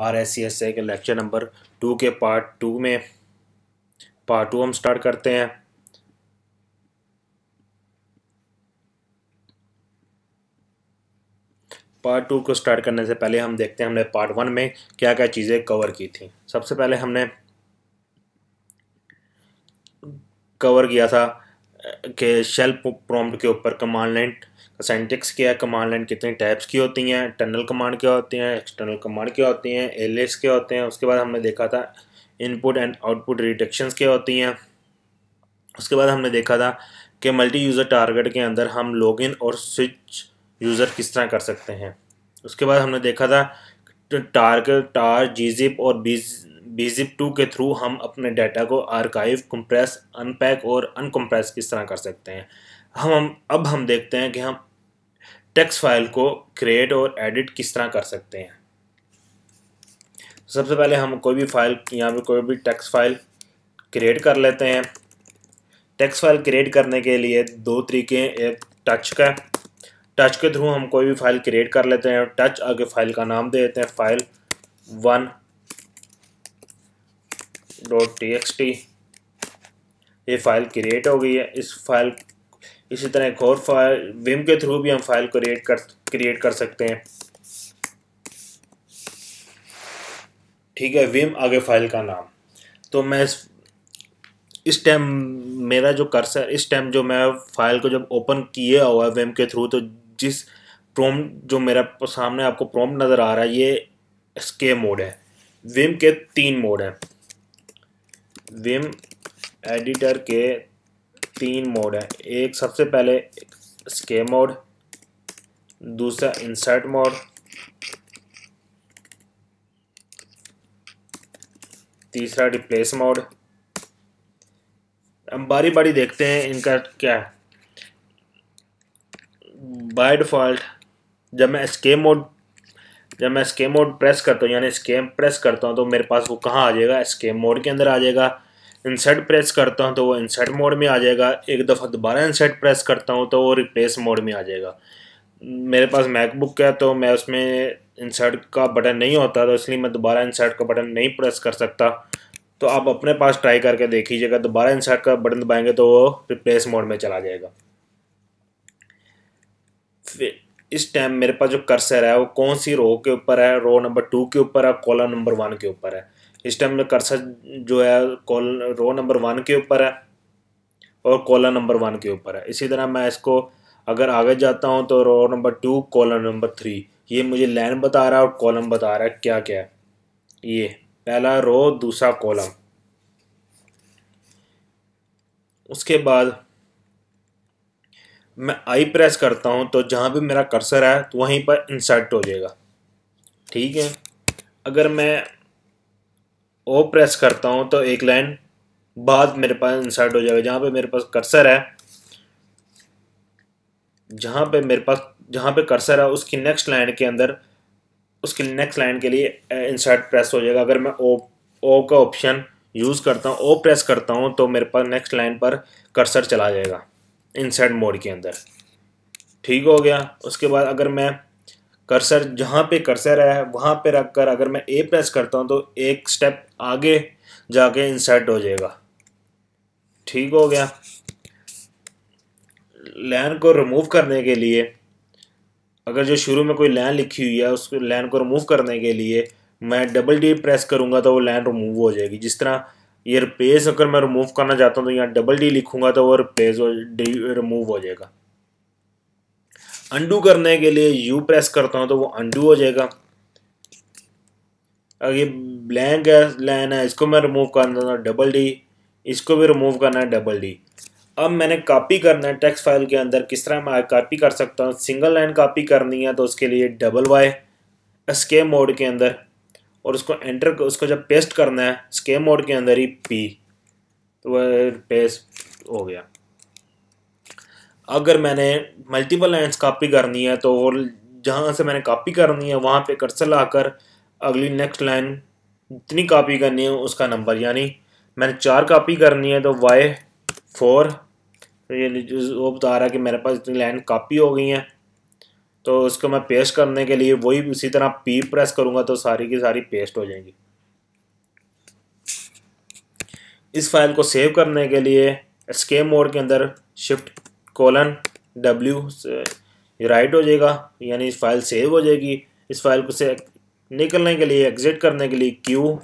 RSCSA के lecture number 2 के part two हम स्टार्ट करते हैं। पार्ट 2 को स्टार्ट करने से पहले हम देखते हैं हमने पार्ट 1 में क्या क्या चीज़ें कवर की थी। सबसे पहले हमने कवर किया था कि शेल प्रॉम्प्ट के ऊपर कमांड लाइन का सिंटैक्स क्या है, कमांड लाइन कितनी टाइप्स की होती हैं, इंटरनल कमांड क्या होती हैं, एक्सटर्नल कमांड क्या होती हैं, एलियास क्या होते हैं। उसके बाद हमने देखा था इनपुट एंड आउटपुट रिडक्शंस क्या होती हैं। उसके बाद हमने देखा था कि मल्टी यूज़र टारगेट के अंदर हम लॉगिन और स्विच यूज़र किस तरह कर सकते हैं। उसके बाद हमने देखा था टार जीजिप और बीजिप 2 के थ्रू हम अपने डाटा को आर्काइव, कंप्रेस, अनपैक और अनकम्प्रेस किस तरह कर सकते हैं। अब हम देखते हैं कि हम टेक्स्ट फाइल को क्रिएट और एडिट किस तरह कर सकते हैं। सबसे पहले हम कोई भी फाइल यहाँ पे कोई भी टेक्स्ट फाइल क्रिएट कर लेते हैं। टेक्स्ट फाइल क्रिएट करने के लिए दो तरीके हैं। एक टच के थ्रू हम कोई भी फाइल क्रिएट कर लेते हैं। टच आगे फाइल का नाम दे देते हैं, फाइल 1.txt। ये फाइल क्रिएट हो गई है। इसी तरह एक और फाइल विम के थ्रू भी हम फाइल क्रिएट कर सकते हैं। ठीक है, विम आगे फाइल का नाम। तो मैं इस टाइम मेरा जो कर्सर इस टाइम जो मैं फाइल को जब ओपन किया हुआ है विम के थ्रू, तो जिस प्रॉम्प्ट जो मेरा सामने आपको प्रॉम्प्ट नज़र आ रहा है ये एस्केप मोड है। विम के 3 मोड हैं। विम एडिटर के 3 मोड हैं। एक सबसे पहले एस्केप मोड, दूसरा इंसर्ट मोड, तीसरा रिप्लेस मोड। हम बारी बारी देखते हैं इनका क्या है। बाय डिफ़ॉल्ट जब मैं एस्केप मोड प्रेस करता हूँ, यानी एस्केप प्रेस करता हूँ, तो मेरे पास वो कहाँ आ जाएगा, एस्केप मोड के अंदर आ जाएगा। इंसर्ट प्रेस करता हूँ तो वो इंसर्ट मोड में आ जाएगा। एक दफ़ा दोबारा इंसर्ट प्रेस करता हूँ तो वो रिप्लेस मोड में आ जाएगा। मेरे पास मैकबुक है तो मैं उसमें इंसर्ट का बटन नहीं होता, तो इसलिए मैं दोबारा इंसर्ट का बटन नहीं प्रेस कर सकता। तो आप अपने पास ट्राई करके देखिएगा, दोबारा इंसर्ट का बटन दबाएंगे तो वो रिप्लेस मोड में चला जाएगा। इस टाइम मेरे पास जो कर्सर है वो कौन सी रो के ऊपर है, रो नंबर 2 के ऊपर है, कॉलम नंबर 1 के ऊपर है। इस टाइम में कर्सर जो है रो नंबर 1 के ऊपर है और कॉलम नंबर 1 के ऊपर है। इसी तरह मैं इसको अगर आगे जाता हूँ तो रो नंबर 2 कॉलम नंबर 3, ये मुझे लाइन बता रहा है और कॉलम बता रहा है क्या क्या है। ये पहला रो, दूसरा कॉलम। उसके बाद मैं आई प्रेस करता हूँ तो जहाँ भी मेरा कर्सर है तो वहीं पर इंसर्ट हो जाएगा। ठीक है, अगर मैं ओ प्रेस करता हूँ तो एक लाइन बाद मेरे पास इंसर्ट हो जाएगा। जहाँ पे मेरे पास कर्सर है, जहाँ पे कर्सर है उसकी नेक्स्ट लाइन के अंदर, उसकी नेक्स्ट लाइन के लिए इंसर्ट प्रेस हो जाएगा। अगर मैं ओ का ऑप्शन यूज़ करता हूँ, ओ प्रेस करता हूँ, तो मेरे पास नेक्स्ट लाइन पर कर्सर चला जाएगा इंसर्ट मोड के अंदर। ठीक हो गया। उसके बाद अगर मैं कर्सर जहाँ पे कर्सर है वहाँ पे रखकर अगर मैं ए प्रेस करता हूँ तो एक स्टेप आगे जाके इंसर्ट हो जाएगा। ठीक हो गया। लाइन को रिमूव करने के लिए, अगर जो शुरू में कोई लाइन लिखी हुई है उस लाइन को रिमूव करने के लिए मैं डबल डी प्रेस करूँगा तो वो लाइन रिमूव हो जाएगी। जिस तरह ये रिप्लेस अगर मैं रिमूव करना चाहता हूँ तो यहाँ डबल डी लिखूँगा तो वो रिमूव हो जाएगा। अंडू करने के लिए यू प्रेस करता हूँ तो वो अंडू हो जाएगा। अगर ये ब्लैंक लाइन है इसको मैं रिमूव करना था डबल डी, इसको भी रिमूव करना है डबल डी। अब मैंने कॉपी करना है टेक्स्ट फाइल के अंदर। किस तरह मैं कॉपी कर सकता हूँ, सिंगल लाइन कॉपी करनी है तो उसके लिए डबल वाई एस्केप मोड के अंदर, और उसको जब पेस्ट करना है एस्केप मोड के अंदर ही पी, तो वह पेस्ट हो गया। अगर मैंने मल्टीपल लाइन्स कॉपी करनी है तो जहाँ से मैंने कॉपी करनी है वहाँ पे कर्सर लाकर अगली नेक्स्ट लाइन जितनी कॉपी करनी है उसका नंबर, यानी मैंने 4 कॉपी करनी है तो Y4, तो ये वो बता रहा है कि मेरे पास इतनी लाइन कॉपी हो गई हैं। तो उसको मैं पेस्ट करने के लिए वही उसी तरह पी प्रेस करूँगा तो सारी की सारी पेस्ट हो जाएंगी। इस फाइल को सेव करने के लिए एस्केप मोड के अंदर Shift:W राइट हो जाएगा, यानी इस फाइल सेव हो जाएगी। इस फाइल को से निकलने के लिए, एग्जिट करने के लिए Q।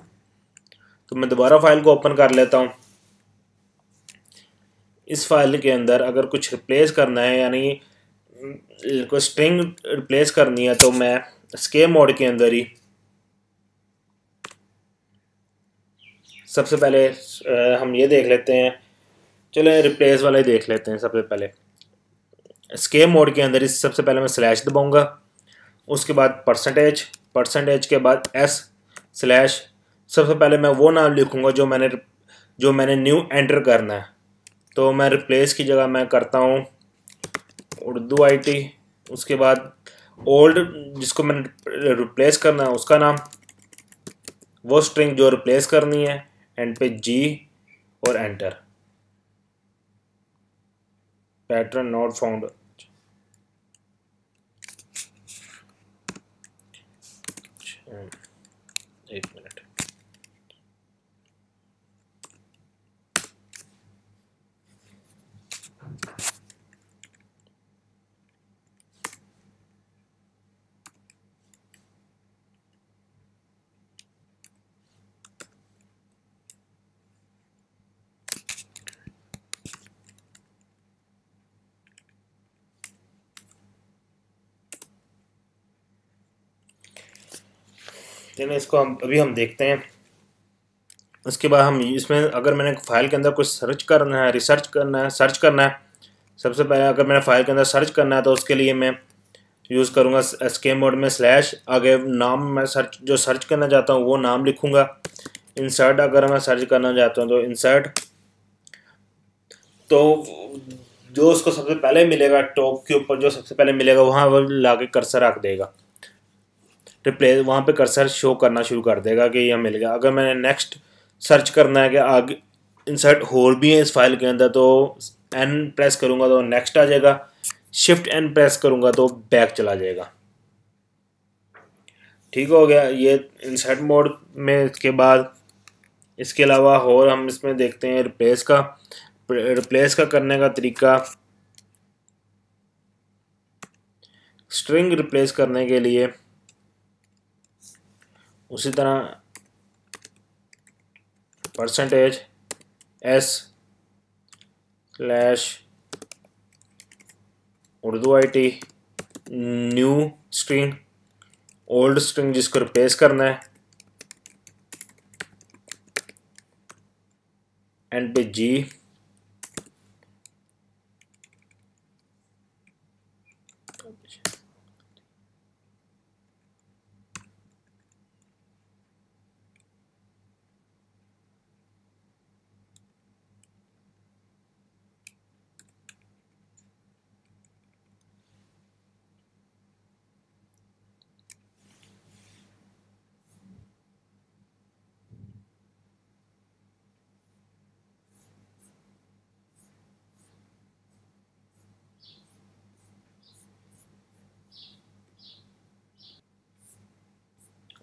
तो मैं दोबारा फाइल को ओपन कर लेता हूँ। इस फाइल के अंदर अगर कुछ रिप्लेस करना है, यानी कोई स्ट्रिंग रिप्लेस करनी है, तो मैं एस्केप मोड के अंदर ही सबसे पहले हम ये देख लेते हैं। चलो रिप्लेस वाला ही देख लेते हैं सबसे पहले। एस्केप मोड के अंदर इस सबसे पहले मैं स्लैश दबाऊंगा, उसके बाद परसेंटेज के बाद S स्लैश। सबसे पहले मैं वो नाम लिखूंगा जो मैंने न्यू एंटर करना है। तो मैं रिप्लेस की जगह मैं करता हूँ उर्दू IT। उसके बाद ओल्ड जिसको मैंने रिप्लेस करना है उसका नाम, वो स्ट्रिंग जो रिप्लेस करनी है, एंड पे G और एंटर। Pattern not found. एक मिनट। चलिए इसको हम देखते हैं। उसके बाद हम इसमें अगर मैंने फाइल के अंदर कुछ सर्च करना है, रिसर्च करना है, सर्च करना है, सबसे पहले अगर मैंने फाइल के अंदर सर्च करना है तो उसके लिए मैं यूज़ करूँगा एस्केप मोड में स्लैश, आगे नाम मैं जो सर्च करना चाहता हूँ वो नाम लिखूँगा। इंसर्ट अगर मैं सर्च करना चाहता हूँ तो इंसर्ट, तो जो उसको सबसे पहले मिलेगा टॉप के ऊपर जो सबसे पहले मिलेगा वहाँ वो लाके कर्सर रख देगा, रिप्लेस वहाँ पे कर्सर शो करना शुरू कर देगा कि यह मिल गया। अगर मैंने नेक्स्ट सर्च करना है कि आगे इंसर्ट होल भी है इस फाइल के अंदर, तो N प्रेस करूँगा तो नेक्स्ट आ जाएगा, Shift+N प्रेस करूँगा तो बैक चला जाएगा। ठीक हो गया ये इंसर्ट मोड में। इसके बाद इसके अलावा और हम इसमें देखते हैं रिप्लेस का करने का तरीका। स्ट्रिंग रिप्लेस करने के लिए उसी तरह %S slash Urdu IT new string, old string जिसको रिप्लेस करना है, एंड पे G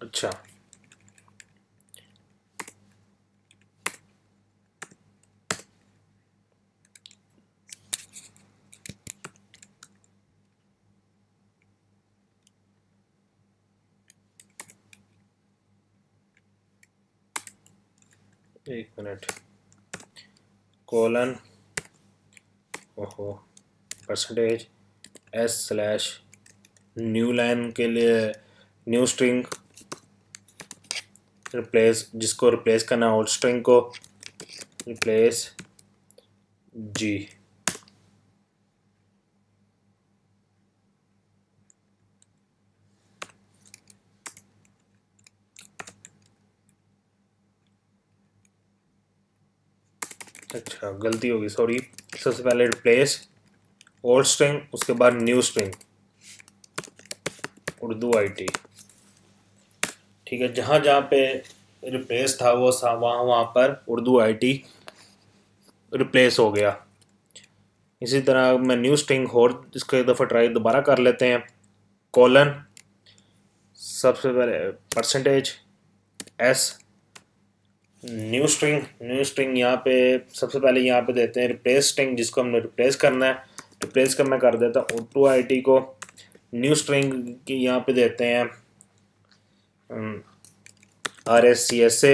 अच्छा एक मिनट, कोलन ओहो %S स्लैश न्यू लाइन के लिए न्यू स्ट्रिंग रिप्लेस, जिसको रिप्लेस करना है ओल्ड स्ट्रिंग को, रिप्लेस G। अच्छा गलती होगी, सॉरी। सबसे पहले रिप्लेस ओल्ड स्ट्रिंग, उसके बाद न्यू स्ट्रिंग उर्दू IT। ठीक है, जहाँ जहाँ पे रिप्लेस था वो वहाँ पर उर्दू IT रिप्लेस हो गया। इसी तरह मैं न्यू स्ट्रिंग और इसको एक दफ़ा ट्राई दोबारा कर लेते हैं। कोलन सबसे पहले %s न्यू स्ट्रिंग यहाँ पे सबसे पहले यहाँ पे देते हैं रिप्लेस स्ट्रिंग, जिसको हमने रिप्लेस करना है। रिप्लेस का मैं कर देता हूँ O2IT को। न्यू स्ट्रिंग की यहाँ पे देते हैं RSCSA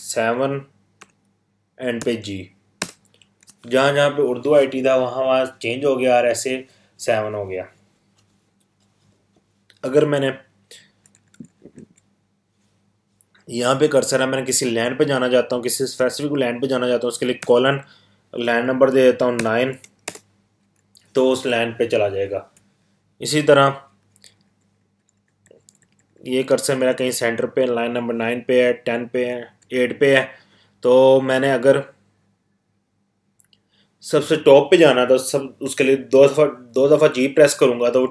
7 एंड पे G। जहाँ जहाँ पे उर्दू IT था वहाँ चेंज हो गया, RSA 7 हो गया। अगर मैंने यहाँ पे कर्सर है, मैंने किसी लैंड पे जाना चाहता हूँ, किसी स्पेसिफिक लैंड पे जाना चाहता हूँ, उसके लिए कोलन लैंड नंबर दे देता हूँ 9, तो उस लैंड पे चला जाएगा। इसी तरह ये कर्सर मेरा कहीं सेंटर पे लाइन नंबर 9 पे है, 10 पे है, 8 पे है, तो मैंने अगर सबसे टॉप पे जाना तो सब उसके लिए दो दफ़ा G प्रेस करूँगा तो वो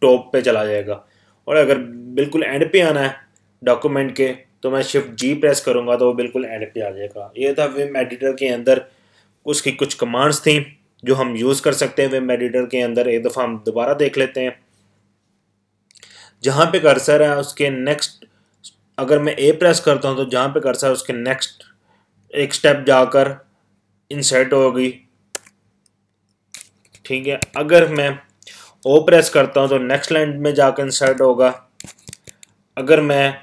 टॉप पे चला जाएगा। और अगर बिल्कुल एंड पे आना है डॉक्यूमेंट के तो मैं शिफ्ट G प्रेस करूँगा तो वो बिल्कुल एंड पे आ जाएगा। ये था विम एडिटर के अंदर उसकी कुछ कमांड्स थी जो हम यूज़ कर सकते हैं विम एडिटर के अंदर। एक दफ़ा हम दोबारा देख लेते हैं। जहाँ पे कर्सर है उसके नेक्स्ट, अगर मैं A प्रेस करता हूँ तो जहाँ पे कर्सर है उसके नेक्स्ट एक स्टेप जाकर इंसर्ट होगी, ठीक है। अगर मैं O प्रेस करता हूँ तो नेक्स्ट लाइन में जाकर इंसर्ट होगा। अगर मैं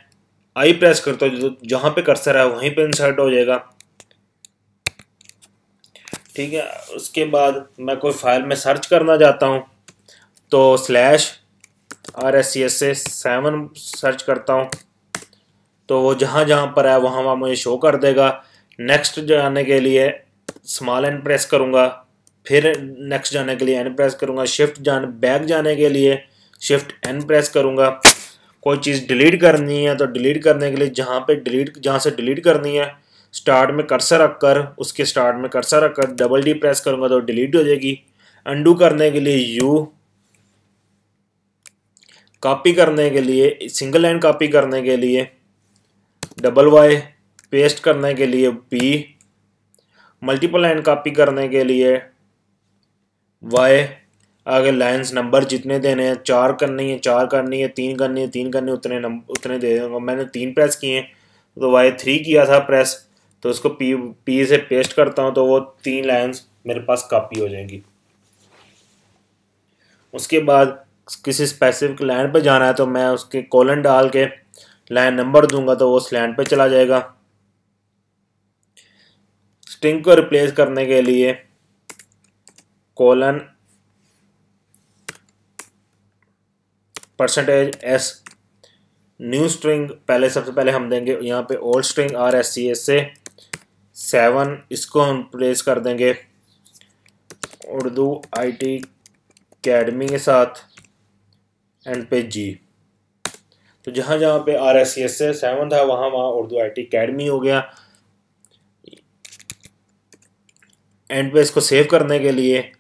I प्रेस करता हूँ तो जहाँ पे कर्सर है वहीं पे इंसर्ट हो जाएगा, ठीक है। उसके बाद मैं कोई फाइल में सर्च करना चाहता हूँ तो /RSCSA 7 सर्च करता हूँ तो वो जहाँ जहाँ पर है वहाँ मुझे शो कर देगा। नेक्स्ट जाने के लिए स्मॉल एन प्रेस करूँगा, फिर नेक्स्ट जाने के लिए N प्रेस करूँगा, बैक जाने के लिए शिफ्ट N प्रेस करूँगा। कोई चीज़ डिलीट करनी है तो डिलीट करने के लिए जहाँ से डिलीट करनी है स्टार्ट में कर्सर रखकर, उसके स्टार्ट में कर्सर रखकर D प्रेस करूँगा तो डिलीट हो जाएगी। अंडू करने के लिए U, कॉपी करने के लिए सिंगल लाइन कॉपी करने के लिए Y, पेस्ट करने के लिए P, मल्टीपल लाइन कॉपी करने के लिए Y। आगे लाइंस नंबर जितने देने हैं, 4 करनी है 4 करनी है, 3 करनी है 3 करनी है, उतने दे दूँगा। मैंने 3 प्रेस किए तो Y 3 किया था प्रेस, तो उसको P से पेस्ट करता हूँ तो वो 3 लाइंस मेरे पास कॉपी हो जाएंगी। उसके बाद किसी स्पेसिफिक लाइन पे जाना है तो मैं उसके कोलन डाल के लाइन नंबर दूंगा तो वो उस लाइन पे चला जाएगा। स्ट्रिंग को रिप्लेस करने के लिए कोलन %s न्यू स्ट्रिंग, पहले सबसे पहले हम देंगे यहाँ पे ओल्ड स्ट्रिंग RSCSA 7, इसको हम प्लेस कर देंगे उर्दू IT अकेडमी के साथ एंड पे G। तो जहाँ जहाँ पे RSCSA 7 था वहाँ उर्दू IT अकेडमी हो गया। एंड पे इसको सेव करने के लिए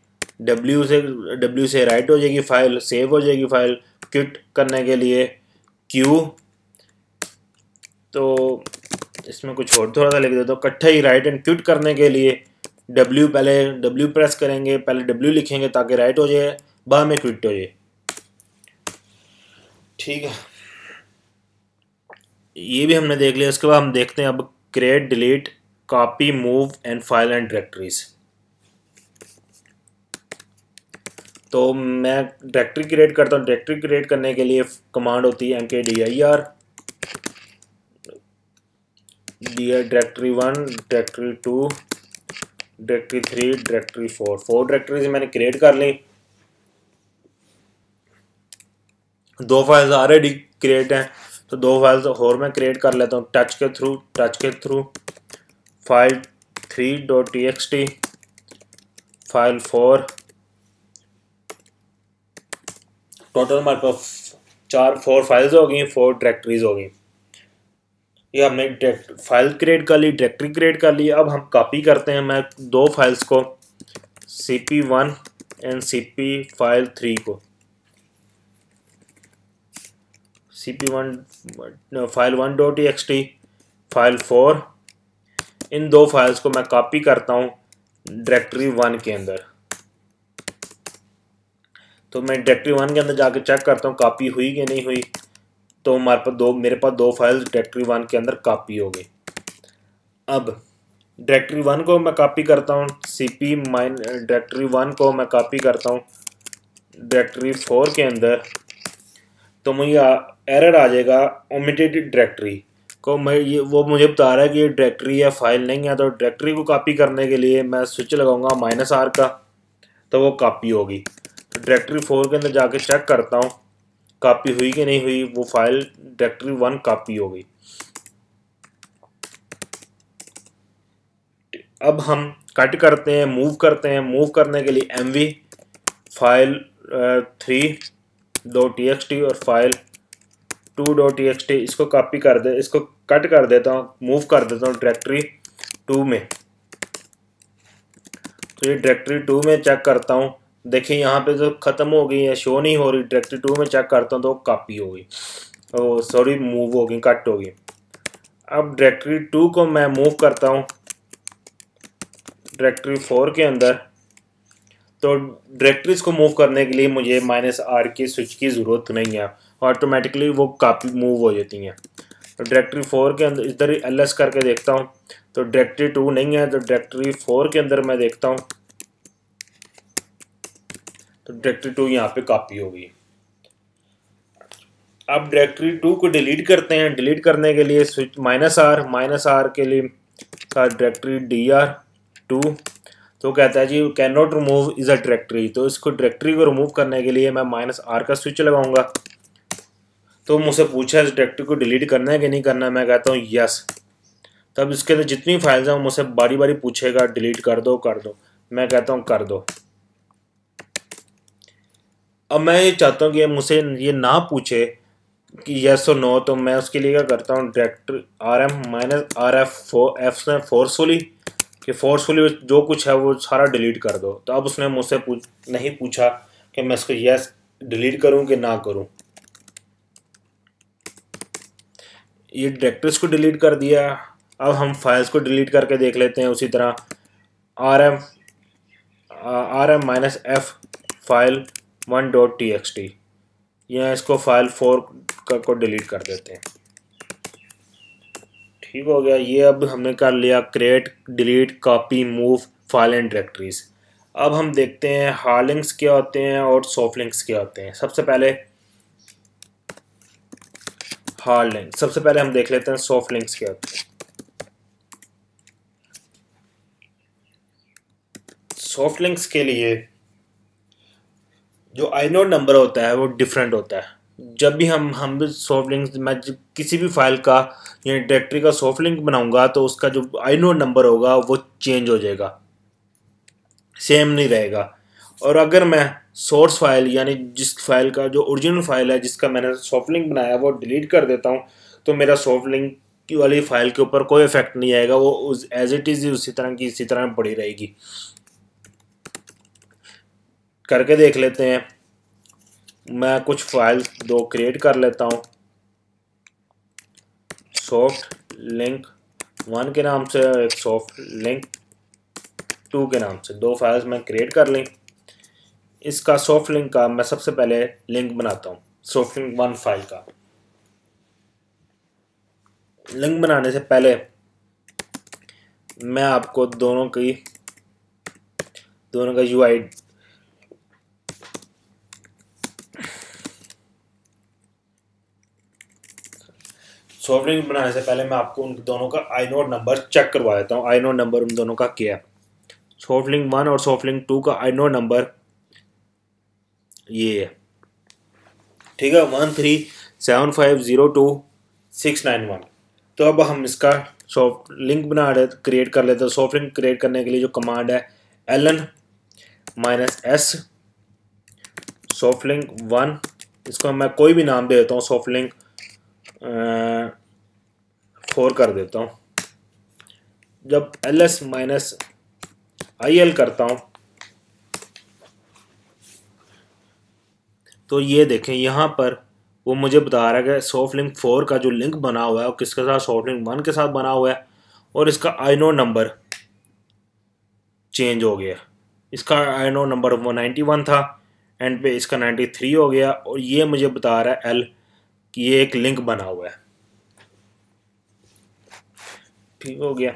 W से राइट हो जाएगी फाइल, सेव हो जाएगी फाइल। क्विट करने के लिए Q, तो इसमें कुछ और थोड़ा सा लिख देता हूँ, इकट्ठा ही राइट एंड क्विट करने के लिए पहले W प्रेस करेंगे, पहले W लिखेंगे ताकि राइट हो जाए, बाद में क्विट हो जाए, ठीक है। ये भी हमने देख लिया। उसके बाद हम देखते हैं अब create, delete, copy, move and file and directories. तो मैं डायरेक्टरी क्रिएट करता हूँ। डायरेक्टरी क्रिएट करने के लिए कमांड होती है mkdir, directory 1, directory 2, directory 3, directory 4। 4 directories मैंने क्रिएट कर ली। 2 फाइल्स ऑलरेडी क्रिएट हैं तो 2 फाइल्स और मैं क्रिएट कर लेता हूँ टच के through. File 3.txt, file 4। Total हमारे पास 4 फाइल्स हो गई, 4 डायरेक्टरीज हो गई। ये हमने फाइल क्रिएट कर ली, डायरेक्टरी क्रिएट कर ली। अब हम कॉपी करते हैं। मैं 2 फाइल्स को cp1 एंड cp फाइल 3 को, cp1 फाइल 1.txt, फाइल 4, इन 2 फाइल्स को मैं कॉपी करता हूँ डायरेक्टरी 1 के अंदर। तो मैं डायरेक्टरी 1 के अंदर जाके चेक करता हूँ कॉपी हुई कि नहीं हुई। तो मेरे पास दो फाइल्स डायरेक्टरी 1 के अंदर कॉपी हो गई। अब डायरेक्टरी 1 को मैं कॉपी करता हूँ, cp माइन डायरेक्टरी 1 को मैं कॉपी करता हूँ डायरेक्टरी 4 के अंदर, तो मुझे एरर आ जाएगा ओमिटेड डायरेक्टरी को। वो मुझे बता रहा है कि ये डायरेक्टरी या फाइल नहीं है। तो डायरेक्टरी को कॉपी करने के लिए मैं स्विच लगाऊंगा -r का, तो वो कॉपी होगी। तो डायरेक्टरी 4 के अंदर जाके चेक करता हूँ कॉपी हुई कि नहीं हुई। वो फाइल डायरेक्टरी 1 कॉपी हो गई। अब हम कट करते हैं, मूव करते हैं। मूव करने के लिए mv फाइल 3.txt और फाइल 2.txt इसको कॉपी कर दे, इसको कट कर देता हूँ, मूव कर देता हूँ डायरेक्टरी 2 में। तो ये डायरेक्टरी 2 में चेक करता हूँ, देखिए यहाँ पे जो ख़त्म हो गई है, शो नहीं हो रही। डायरेक्टरी 2 में चेक करता हूँ तो कॉपी हो गई, सॉरी मूव हो गई, कट हो गई। अब डायरेक्टरी 2 को मैं मूव करता हूँ डायरेक्टरी 4 के अंदर। तो डायरेक्टरीज को मूव करने के लिए मुझे -r की स्विच की ज़रूरत नहीं है, ऑटोमेटिकली वो कॉपी मूव हो जाती हैं। तो डायरेक्टरी 4 के अंदर इधर ls करके देखता हूँ तो डायरेक्टरी 2 नहीं है। तो डायरेक्टरी 4 के अंदर मैं देखता हूँ तो डायरेक्टरी 2 यहाँ पे कॉपी हो गई। अब डायरेक्टरी 2 को डिलीट करते हैं। डिलीट करने के लिए स्विच -r के लिए डायरेक्टरी dr2, तो कहता है जी can not remove is a directory. तो इसको डायरेक्टरी को रिमूव करने के लिए मैं -r का स्विच लगाऊंगा। तो मुझसे पूछा इस डायरेक्टरी को डिलीट करना है कि नहीं करना, मैं कहता हूँ यस। तब इसके अंदर जितनी फाइल्स हैं मुझसे बारी बारी पूछेगा डिलीट कर दो कर दो, मैं कहता हूँ कर दो। अब मैं ये चाहता हूँ कि मुझसे ये ना पूछे कि यस और नो, तो मैं उसके लिए क्या करता हूँ डायरेक्टरी rm-rf से फोर्सफुली कि फोर्सफुली जो कुछ है वो सारा डिलीट कर दो। तो अब उसने मुझसे नहीं पूछा कि मैं इसको यस डिलीट करूँ कि ना करूँ। ये डायरेक्टरीज को डिलीट कर दिया। अब हम फाइल्स को डिलीट करके देख लेते हैं उसी तरह। rm-f फाइल 1.txt, या इसको फाइल 4 को डिलीट कर देते हैं। ठीक हो गया। ये अब हमने कर लिया create, delete, copy, move file and directories. अब हम देखते हैं हार्ड लिंक्स क्या होते हैं और सॉफ्ट लिंक्स क्या होते हैं। सबसे पहले हार्ड लिंक, सबसे पहले हम देख लेते हैं सॉफ्ट लिंक्स क्या होते हैं। सॉफ्ट लिंक्स के लिए जो आइनोड नंबर होता है वो डिफरेंट होता है। जब भी हम सॉफ्ट लिंक्स, मैं किसी भी फाइल का या डायरेक्टरी का सॉफ्ट लिंक बनाऊंगा तो उसका जो आइनोड नंबर होगा वो चेंज हो जाएगा, सेम नहीं रहेगा। और अगर मैं सोर्स फाइल यानी जिस फाइल का जो ओरिजिनल फाइल है जिसका मैंने सॉफ्ट लिंक बनाया वो डिलीट कर देता हूँ तो मेरा सॉफ्ट लिंक की वाली फाइल के ऊपर कोई इफेक्ट नहीं आएगा, वो एज इट इज़ उसी तरह की इसी तरह पड़ी रहेगी। करके देख लेते हैं। मैं कुछ फाइल दो क्रिएट कर लेता हूँ, सॉफ्ट लिंक 1 के नाम से, एक सॉफ्ट लिंक 2 के नाम से, दो फाइल्स मैं क्रिएट कर ली। इसका सॉफ्ट लिंक का मैं सबसे पहले लिंक बनाता हूँ। सॉफ्ट लिंक 1 फाइल का लिंक बनाने से पहले मैं आपको दोनों का UI सॉफ्ट लिंक बनाने से पहले मैं आपको उन दोनों का आइनोड नंबर चेक करवा देता हूँ। आइनोड नंबर उन दोनों का क्या है। सॉफ्ट लिंक 1 और सॉफ्ट लिंक 2 का आइनोड नंबर ये है, ठीक है, 137502691। तो अब हम इसका सॉफ्ट लिंक क्रिएट कर लेते हैं। सॉफ्ट लिंक क्रिएट करने के लिए जो कमांड है ln-s सॉफ्ट लिंक 1, इसको मैं कोई भी नाम दे देता हूँ, सॉफ्ट लिंक 4 कर देता हूँ। जब ls-il करता हूँ तो ये देखें यहाँ पर वो मुझे बता रहा है कि सॉफ्ट लिंक 4 का जो लिंक बना हुआ है वो किसके साथ, सॉफ्ट लिंक 1 के साथ बना हुआ है, और इसका आइनोड नंबर चेंज हो गया। इसका आइनोड नंबर 191 था, एंड पे इसका 93 हो गया, और ये मुझे बता रहा है एल कि ये एक लिंक बना हुआ है। ठीक हो गया।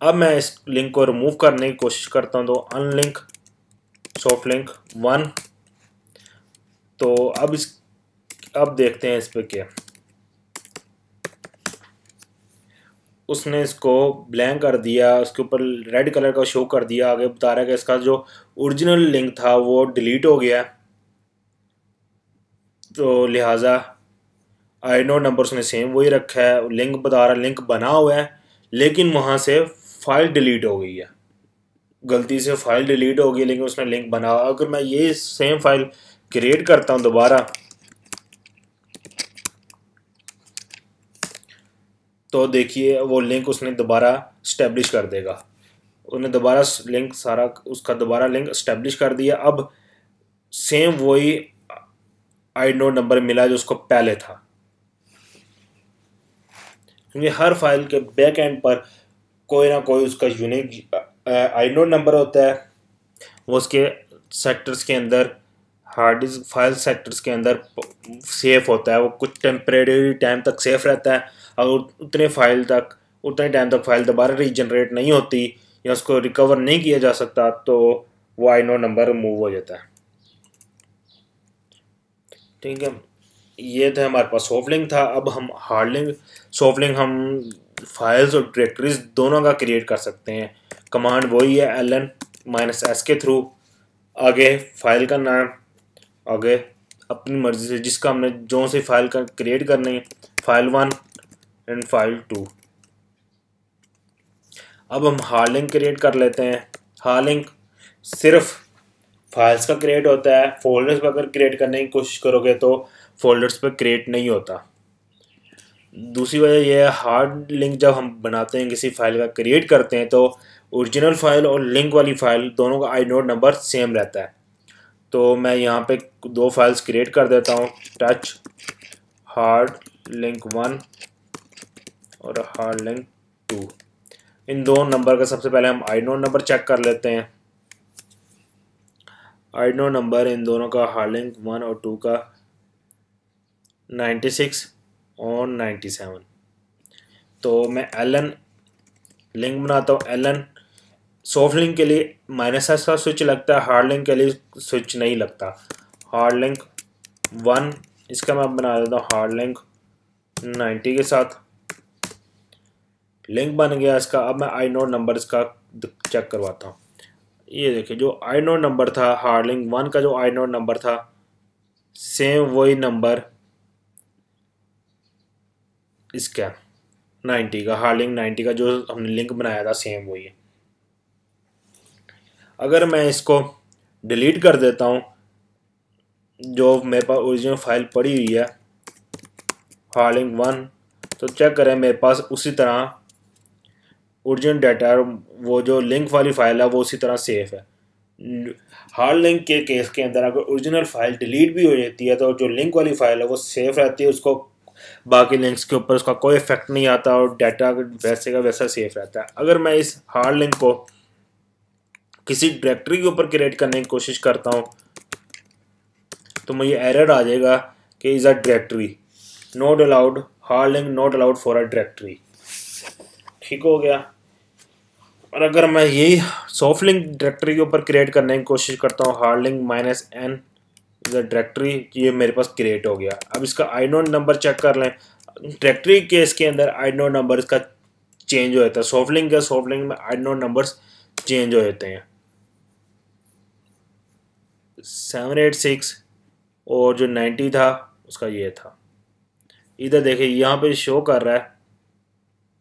अब मैं इस लिंक को रिमूव करने की कोशिश करता हूँ, तो अनलिंक सॉफ्ट लिंक 1। तो अब देखते हैं इस पे क्या। उसने इसको ब्लैंक कर दिया, उसके ऊपर रेड कलर का शो कर दिया, आगे बता रहा है कि इसका जो ओरिजिनल लिंक था वो डिलीट हो गया, तो लिहाजा आई नोड नंबर उसने सेम वही रखा है। लिंक बता रहा लिंक बना हुआ है, लेकिन वहाँ से फाइल डिलीट हो गई है, गलती से फाइल डिलीट हो गई, लेकिन उसने लिंक बना। अगर मैं ये सेम फाइल क्रिएट करता हूँ दोबारा, तो देखिए वो लिंक उसने दोबारा स्टैब्लिश कर देगा। उन्हें दोबारा लिंक सारा उसका दोबारा लिंक स्टैब्लिश कर दिया। अब सेम वही आई नोड नंबर मिला जो उसको पहले था, क्योंकि हर फाइल के बैक एंड पर कोई ना कोई उसका यूनिक आई नोड नंबर होता है। वो उसके सेक्टर्स के अंदर, हार्ड डिस्क फाइल सेक्टर्स के अंदर सेफ होता है। वो कुछ टेम्परेरी टाइम तक सेफ रहता है। अगर उतने टाइम तक फाइल दोबारा रीजनरेट नहीं होती या उसको रिकवर नहीं किया जा सकता, तो वो आई नोड नंबर रिमूव हो जाता है। ठीक है, ये था हमारे पास सॉफ्ट लिंक था। अब हम हार्ड लिंक, सॉफ्ट लिंक हम फाइल्स और डायरेक्टरीज दोनों का क्रिएट कर सकते हैं। कमांड वही है ln-s के थ्रू, आगे फाइल का नाम, आगे अपनी मर्जी से जिसका हमने जो सी फाइल का क्रिएट करनी है, फाइल 1 एंड फाइल 2। अब हम हार्ड लिंक क्रिएट कर लेते हैं। हार्ड लिंक सिर्फ फाइल्स का क्रिएट होता है, फोल्डर्स पर अगर क्रिएट करने की कोशिश करोगे तो फोल्डर्स पर क्रिएट नहीं होता। दूसरी वजह यह है, हार्ड लिंक जब हम बनाते हैं, किसी फाइल का क्रिएट करते हैं, तो ओरिजिनल फाइल और लिंक वाली फाइल दोनों का आई नोड नंबर सेम रहता है। तो मैं यहाँ पे दो फाइल्स क्रिएट कर देता हूँ, टच हार्ड लिंक 1 और हार्ड लिंक 2। इन दो नंबर का सबसे पहले हम आई नोड नंबर चेक कर लेते हैं। आई नोड नंबर इन दोनों का, हार्ड लिंक 1 और 2 का 96 और 97। तो मैं एलन लिंक बनाता हूँ। एलन सॉफ्ट लिंक के लिए -s का स्विच लगता है, हार्ड लिंक के लिए स्विच नहीं लगता। हार्ड लिंक 1 इसका मैं बना देता हूँ हार्ड लिंक 90 के साथ। लिंक बन गया इसका। अब मैं आई नोड नंबर इसका चेक करवाता हूँ। ये देखिए, जो आई नोड नंबर था हार्ड लिंक 1 का, जो आई नोड नंबर था सेम वही नंबर इसका 90 का, हार्ड लिंक 90 का जो हमने लिंक बनाया था सेम वही है। अगर मैं इसको डिलीट कर देता हूँ, जो मेरे पास ओरिजिनल फाइल पड़ी हुई है हार्ड लिंक 1, तो चेक करें मेरे पास उसी तरह ओरिजिनल डाटा, वो जो लिंक वाली फाइल है वो उसी तरह सेफ है। हार्ड लिंक के केस के अंदर अगर ओरिजिनल फाइल डिलीट भी हो जाती है, तो जो लिंक वाली फाइल है वो सेफ रहती है, उसको बाकी लिंक्स के ऊपर उसका कोई इफेक्ट नहीं आता और डाटा वैसे का वैसा सेफ रहता है। अगर मैं इस हार्ड लिंक को किसी डायरेक्टरी के ऊपर क्रिएट करने की कोशिश करता हूँ, तो मुझे एरर आ जाएगा कि is a directory not allowed, hard link not allowed for a directory. ठीक हो गया। और अगर मैं यही सॉफ्ट लिंक डायरेक्टरी के ऊपर क्रिएट करने की कोशिश करता हूँ, hard link -n is a directory, ये मेरे पास क्रिएट हो गया। अब इसका आई नोड नंबर चेक कर लें। डायरेक्टरी केस के अंदर आई नोड नंबर इसका चेंज हो जाता है। सॉफ्ट लिंक में आई नोड नंबर्स चेंज हो जाते हैं। 786 और जो 90 था उसका ये था। इधर देखिए यहाँ पे शो कर रहा है,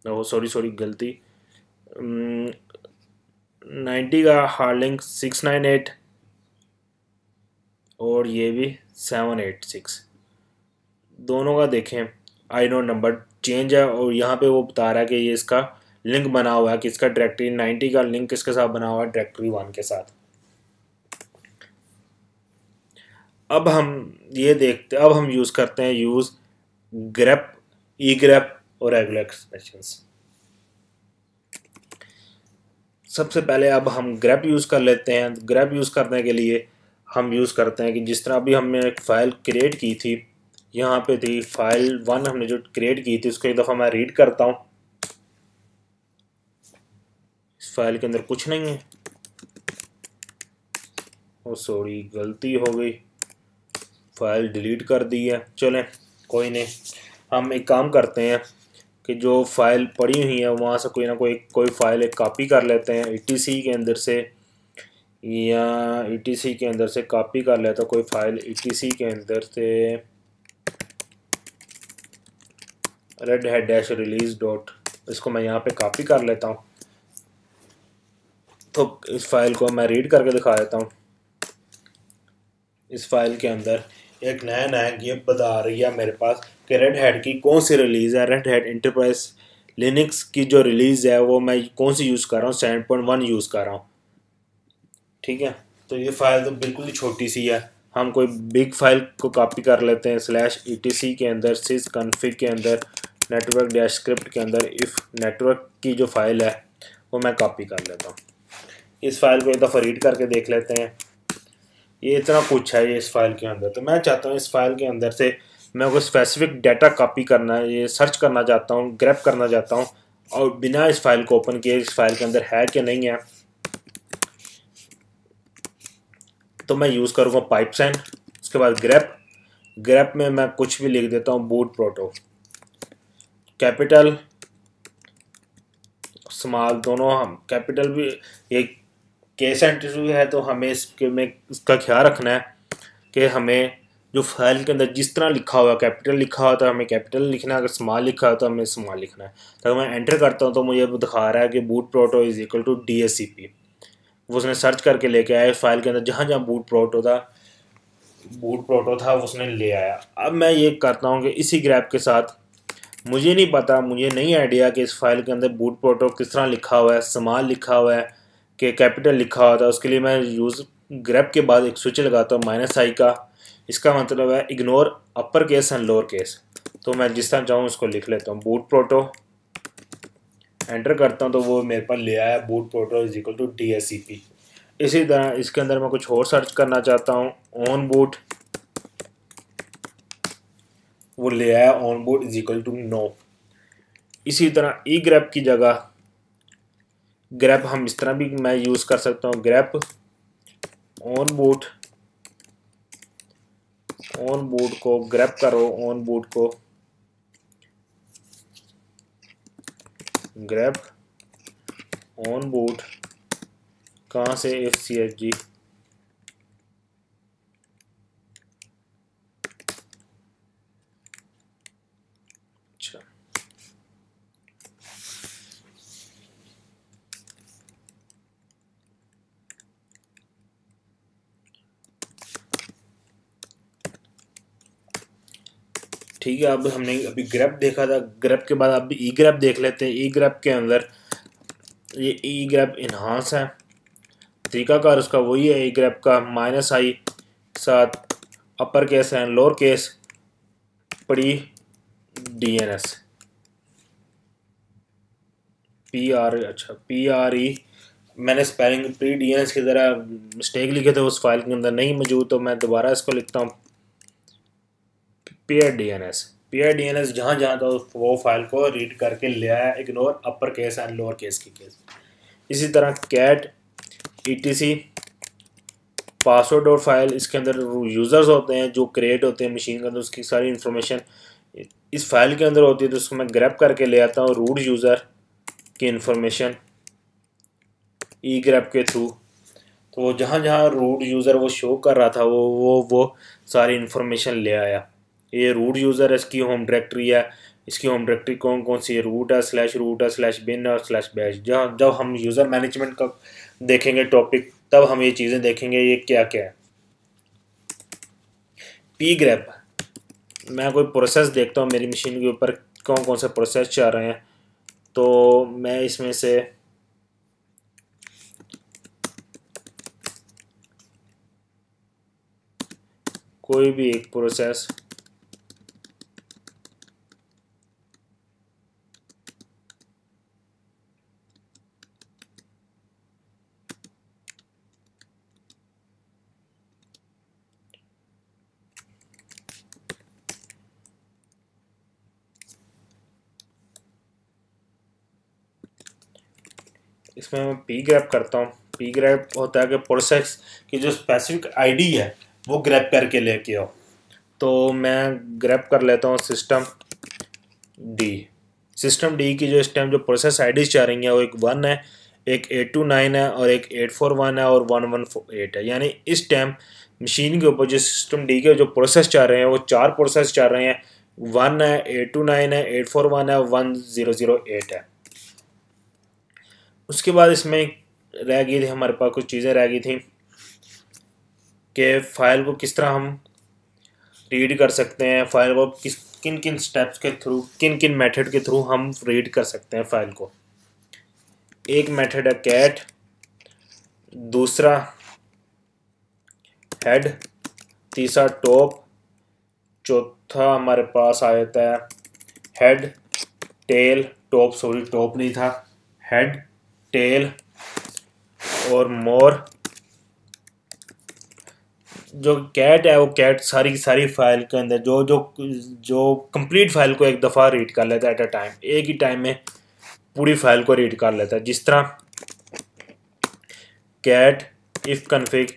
ओ सॉरी गलती, 90 का हार्ड लिंक 698 और ये भी 786, दोनों का देखें आई नोड नंबर चेंज है। और यहाँ पे वो बता रहा है कि ये इसका लिंक बना हुआ है, कि इसका डायरेक्टरी 90 का लिंक किसके साथ बना हुआ है, डायरेक्टरी 1 के साथ। अब हम यूज़ करते हैं ग्रेप, ई ग्रेप और रेगुलर एक्सप्रेशंस। सबसे पहले अब हम ग्रेप यूज़ कर लेते हैं। ग्रेप यूज़ करने के लिए हम यूज़ करते हैं कि जिस तरह अभी हमने एक फ़ाइल क्रिएट की थी, यहाँ पे थी फाइल 1 हमने जो क्रिएट की थी, उसको एक दफ़ा मैं रीड करता हूँ। इस फाइल के अंदर कुछ नहीं है। ओ सॉरी, गलती हो गई, फाइल डिलीट कर दी है। चलें कोई नहीं, हम एक काम करते हैं कि जो फाइल पड़ी हुई है वहाँ से कोई ना कोई फाइल एक कॉपी कर लेते हैं ईटीसी के अंदर से, या ईटीसी के अंदर से कॉपी कर लेता हूँ कोई फाइल ईटीसी के अंदर से red hat dash release dot, इसको मैं यहाँ पे कॉपी कर लेता हूँ। तो इस फाइल को मैं रीड करके दिखा देता हूँ। इस फाइल के अंदर एक नया गिग बता रही है मेरे पास कि रेड हैट की कौन सी रिलीज़ है। रेड हैट एंटरप्राइज लिनक्स की जो रिलीज़ है वो मैं कौन सी यूज़ कर रहा हूँ, 7.1 यूज़ कर रहा हूँ। ठीक है, तो ये फाइल तो बिल्कुल ही छोटी सी है। हम कोई बिग फाइल को कॉपी कर लेते हैं /etc के अंदर sys config के अंदर नेटवर्क डैश स्क्रिप्ट के अंदर इफ़ नेटवर्क की जो फाइल है वो मैं कॉपी कर लेता हूँ। इस फाइल को एक दफ़ा रीड करके देख लेते हैं। ये इतना कुछ है ये इस फाइल के अंदर। तो मैं चाहता हूँ इस फाइल के अंदर से मैं कोई स्पेसिफिक डाटा कॉपी करना है, ये सर्च करना चाहता हूँ, ग्रैब करना चाहता हूँ, और बिना इस फाइल को ओपन किए इस फाइल के अंदर है कि नहीं है, तो मैं यूज़ करूँगा पाइपसाइन। उसके बाद ग्रैप में मैं कुछ भी लिख देता हूँ, बूट प्रोटो, कैपिटल स्मॉल दोनों, हम कैपिटल भी, ये केस सेंसिटिव है तो हमें इसके में इसका ख्याल रखना है कि हमें जो फाइल के अंदर जिस तरह लिखा हुआ, कैपिटल लिखा हुआ तो हमें कैपिटल लिखना है, अगर स्मॉल लिखा हुआ तो हमें स्मॉल लिखना है। तो मैं एंटर करता हूँ तो मुझे दिखा रहा है कि boot proto is equal to DHCP। वो उसने सर्च करके लेके आया फाइल के अंदर जहाँ जहाँ बूट प्रोटो था उसने ले आया। अब मैं ये करता हूँ कि इसी ग्रैप के साथ, मुझे नहीं पता, मुझे नहीं आइडिया कि इस फाइल के अंदर बूट प्रोटो किस तरह लिखा हुआ है, स्मॉल लिखा हुआ है कि कैपिटल लिखा हुआ था। उसके लिए मैं यूज़ ग्रैप के बाद एक स्विच लगाता हूँ -i का। इसका मतलब है ignore upper case and lower case. तो मैं जिस तरह चाहूँ उसको लिख लेता हूँ, बूट प्रोटो, एंटर करता हूँ तो वो मेरे पास ले आया boot proto is equal to DHCP। इसी तरह इसके अंदर मैं कुछ और सर्च करना चाहता हूँ, ऑन बूट, वो ले आया on boot is equal to no. इसी तरह ई ग्रैप की जगह ग्रैप हम इस तरह भी मैं यूज़ कर सकता हूँ, ग्रैप ऑन बूट को ग्रैप करो, ऑन बूट को ग्रैप ऑन बूट, कहाँ से, FCHG, अच्छा ठीक है। अब हमने अभी ग्रैप देखा था, ग्रैप के बाद अब ई ग्रैप देख लेते हैं। ई ग्रैप के अंदर ये ई ग्रैप इन्हांस है, तरीकाकार उसका वही है। ई ग्रैप का -i साथ अपर केस है, लोअर केस पड़ी DNS अच्छा PRE, मैंने स्पेलिंग प्री DNS की तरह मिस्टेक लिखे थे उस फाइल के अंदर नहीं मौजूद, तो मैं दोबारा इसको लिखता हूँ PRDNS जहाँ जहाँ तो वो फाइल को रीड करके ले आया, ignore upper case and lower case की केस। इसी तरह कैट ETC पासवर्ड और फाइल, इसके अंदर यूज़र्स होते हैं जो क्रिएट होते हैं मशीन के अंदर, उसकी सारी इन्फॉर्मेशन इस फाइल के अंदर होती है। तो उसको मैं ग्रैब करके ले आता हूँ रूट यूज़र की इंफॉर्मेशन ई ग्रैब के थ्रू। तो वो जहाँ जहाँ रूट यूज़र वो शो कर रहा था वो सारी इन्फॉर्मेशन ले आया। ये रूट यूज़र है, इसकी होम डायरेक्टरी है, इसकी होम डायरेक्टरी कौन कौन सी है, रूट है, /bin और /bash। जहाँ जब हम यूज़र मैनेजमेंट का देखेंगे टॉपिक तब हम ये चीज़ें देखेंगे ये क्या क्या है। पी ग्रैप, मैं कोई प्रोसेस देखता हूँ मेरी मशीन के ऊपर कौन कौन से प्रोसेस चल रहे हैं, तो मैं इसमें से कोई भी एक प्रोसेस इसमें मैं पी ग्रैप करता हूँ। पी ग्रैप होता है कि प्रोसेस की जो स्पेसिफिक आईडी है वो ग्रैप करके लेके आओ। तो मैं ग्रैप कर लेता हूँ सिस्टम डी। सिस्टम डी की जो इस टाइम जो प्रोसेस आईडी चाह रही है वो एक 1 है, एक 829 है और एक 841 है और 1148 है। यानी इस टाइम मशीन के ऊपर जो सिस्टम डी के जो प्रोसेस चाह रहे हैं वो 4 प्रोसेस चाह रहे हैं। 1 है, 829 है, 841 है, 1008 है। उसके बाद इसमें रह गई थी हमारे पास कुछ चीज़ें रह गई थी कि फ़ाइल को किस तरह हम रीड कर सकते हैं, फाइल को किन किन स्टेप्स के थ्रू, किन किन मेथड के थ्रू हम रीड कर सकते हैं फाइल को। एक मेथड है कैट, दूसरा हेड, तीसरा टॉप, चौथा हमारे पास आ जाता है हेड टेल, टॉप नहीं था, हेड टेल और मोर। जो कैट है वो कैट सारी की सारी फाइल के अंदर जो जो जो कंप्लीट फाइल को एक दफ़ा रीड कर लेता है एट अ टाइम, एक ही टाइम में पूरी फाइल को रीड कर लेता है। जिस तरह cat ifconfig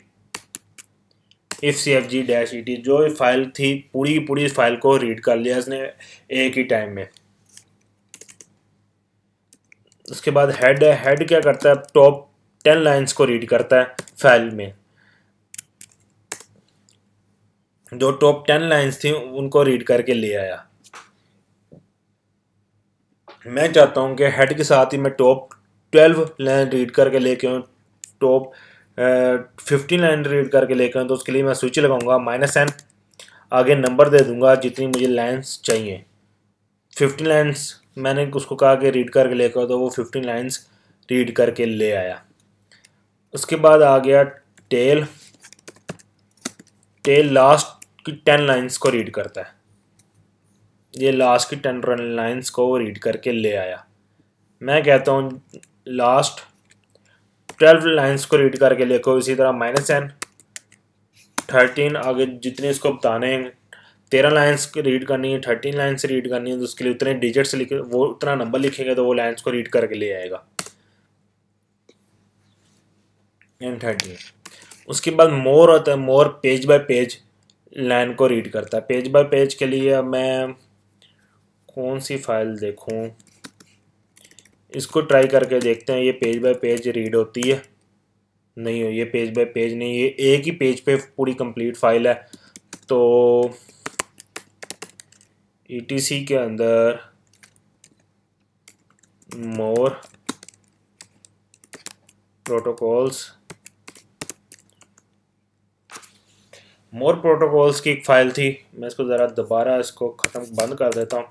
if C F G dash E T, जो फाइल थी पूरी की पूरी फाइल को रीड कर लिया इसने एक ही टाइम में। उसके बाद हेड है, हेड क्या करता है, टॉप 10 लाइंस को रीड करता है फाइल में। जो टॉप 10 लाइंस थी उनको रीड करके ले आया। मैं चाहता हूँ कि हेड के साथ ही मैं टॉप 12 लाइन रीड करके लेके आऊँ, टॉप 15 लाइन रीड करके लेके आऊँ। तो उसके लिए मैं स्विच लगाऊंगा -n, आगे नंबर दे दूंगा जितनी मुझे लाइंस चाहिए। 15 लाइंस मैंने उसको कहा कि रीड करके लेकर आओ, तो वो 15 लाइंस रीड करके ले आया। उसके बाद आ गया टेल। टेल लास्ट की 10 लाइंस को रीड करता है, ये लास्ट की 10 लाइंस को रीड करके ले आया। मैं कहता हूँ लास्ट 12 लाइंस को रीड करके लेको। इसी तरह -n 13, आगे जितने इसको बताने हैं 13 लाइंस रीड करनी है, 13 लाइन्स रीड करनी है, तो उसके लिए उतने डिजिट्स लिखे, वो उतना नंबर लिखेंगे तो वो लाइंस को रीड करके ले आएगा। N13। उसके बाद मोर होता है, मोर पेज बाय पेज लाइन को रीड करता है। पेज बाय पेज के लिए अब मैं कौन सी फाइल देखूं, इसको ट्राई करके देखते हैं। ये पेज बाय पेज रीड होती है, नहीं हो, ये पेज बाय पेज नहीं, ये एक ही पेज पे पूरी कंप्लीट फाइल है। तो ETC के अंदर मोर प्रोटोकॉल्स की एक फाइल थी। मैं इसको ज़रा दोबारा इसको ख़त्म बंद कर देता हूँ।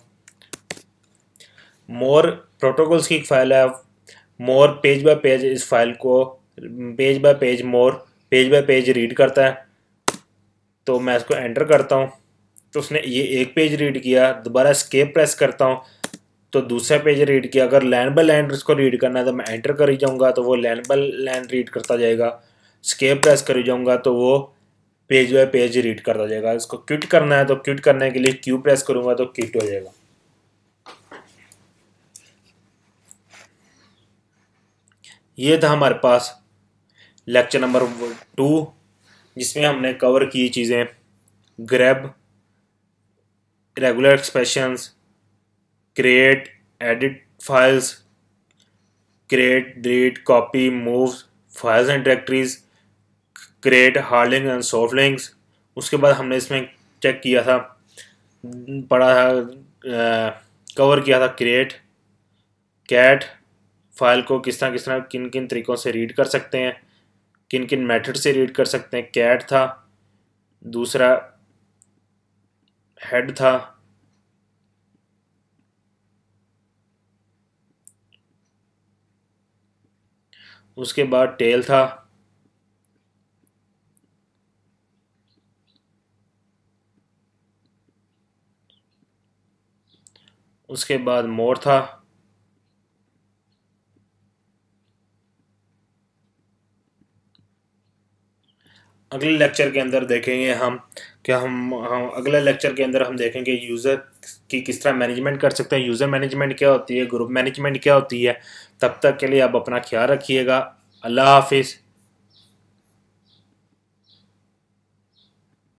मोर प्रोटोकॉल्स की एक फाइल है। मोर पेज बाय पेज इस फाइल को पेज बाय पेज रीड करता है। तो मैं इसको एंटर करता हूँ तो उसने ये एक पेज रीड किया। दोबारा एस्केप प्रेस करता हूँ तो दूसरा पेज रीड किया। अगर लाइन बाय लाइन इसको रीड करना है तो मैं एंटर कर ही जाऊँगा तो वो लाइन बाय लाइन रीड करता जाएगा। एस्केप प्रेस कर जाऊँगा तो वो पेज बाय पेज रीड करता जाएगा। इसको क्विट करना है तो क्विट करने के लिए क्यू प्रेस करूँगा तो क्विट हो जाएगा। ये था हमारे पास लेक्चर नंबर 2, जिसमें हमने कवर की चीज़ें grab, regular expressions, create, edit files, create, delete, copy, move files and directories, create hard link and soft links. उसके बाद हमने इसमें चेक किया था, पढ़ा था, कवर किया था क्रिएट, कैट फाइल को किस तरह किन किन तरीक़ों से रीड कर सकते हैं, किन किन मेथड से रीड कर सकते हैं। कैट था, दूसरा हेड था, उसके बाद टेल था, उसके बाद मोर था, अगले लेक्चर के अंदर देखेंगे हम अगले लेक्चर के अंदर हम देखेंगे यूज़र की किस तरह मैनेजमेंट कर सकते हैं, यूज़र मैनेजमेंट क्या होती है, ग्रुप मैनेजमेंट क्या होती है। तब तक के लिए आप अपना ख्याल रखिएगा। अल्लाह हाफिज़।